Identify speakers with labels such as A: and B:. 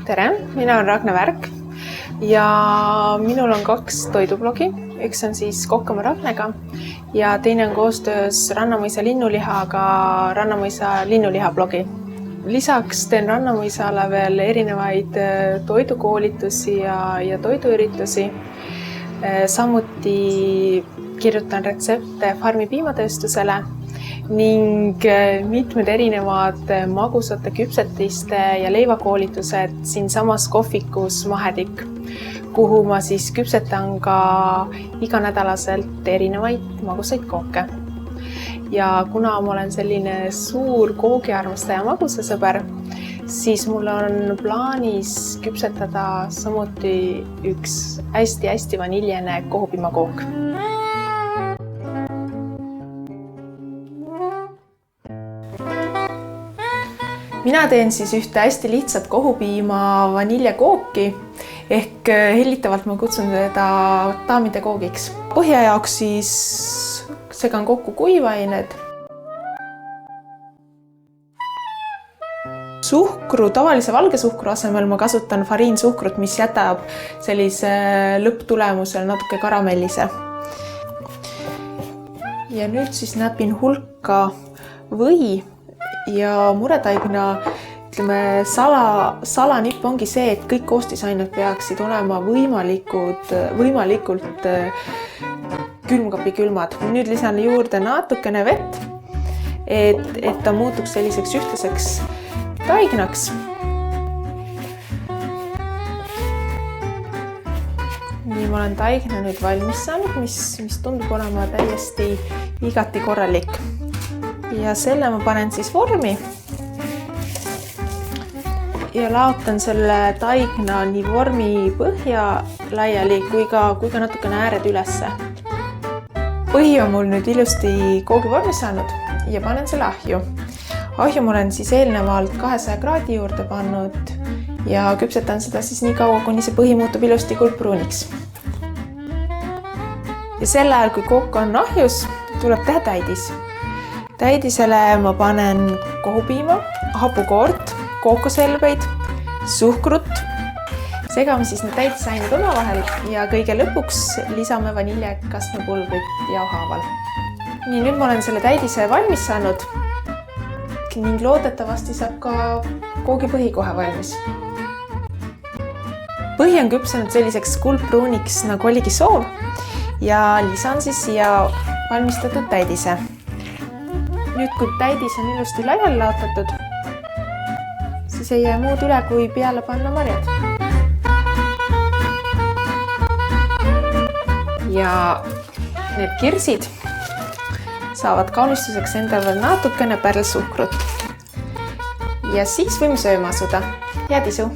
A: Tere, mina olen Ragnar Värk ja minul on 2 toidublogi. Üks on siis Kokkamaa Ragnega ja teine on koostöös Rannamõisa linnulihaga Rannamõisa linnuliha blogi. Lisaks teen Rannamõisale veel erinevaid toidukoolitusi ja toiduüritusi. Samuti kirjutan retsepte farmi piimatööstusele ning mitmed erinevad magusate küpsetiste ja leivakoolitused siinsamas kohvikus Mahetikk, kuhu ma siis küpsetan ka iganädalaselt erinevaid magusaid kooke. Ja kuna ma olen selline suur koogiarmastaja magusasõber, siis mul on plaanis küpsetada samuti üks hästi vaniljene kohupiimakook. Mina teen siis ühte hästi lihtsat kohupiima vaniljakooki ehk hellitavalt ma kutsun seda daamide koogiks. Põhja jaoks siis segan kokku kuivained. Suhkru, tavalise valge suhkru asemel ma kasutan fariinsuhkrut, mis jätab sellise lõpptulemusel natuke karamellise. Ja nüüd siis näpin hulka või ja muretaigna salanipp ongi see, et kõik koostisained peaksid olema võimalikult külmkapi külmad. Nüüd lisan juurde natukene vett, et ta muutuks selliseks ühtlaseks taignaks. Nii ma olen taigna nüüd valmis saanud, mis tundub olema täiesti igati korralik. Ja selle ma panen siis vormi ja laotan selle taigna nii vormi põhja laiali kui ka natukene ääred ülesse. Põhi on mul nüüd ilusti koogivormi saanud ja panen selle ahju. Ahju ma olen siis eelnevalt 200 kraadi juurde pannud ja küpsetan seda siis nii kaua, kuni see põhi muutub ilusti kuldpruuniks. Ja sel ajal, kui kook on ahjus, tuleb teha täidis. Täidisele ma panen kohupiima, hapukoort, kookoselbeid, suhkrut. Segame siis need täidisained omavahel ja kõige lõpuks lisame vaniljekastmepulbrit jauhaaval. Nii, nüüd ma olen selle täidise valmis saanud ning loodetavasti saab ka koogipõhi kohe valmis. Põhi on küpsenud selliseks kuldpruuniks, nagu oligi soov ja lisan siis siia valmistatud täidise. Nüüd, kui täidis on ilusti laiali laotatud, siis ei jää muud üle, kui peale panna marjad. Ja need kirsid saavad kaunistuseks endal veel natukene pärlsuhkrut. Ja siis võime sööma asuda. Head isu!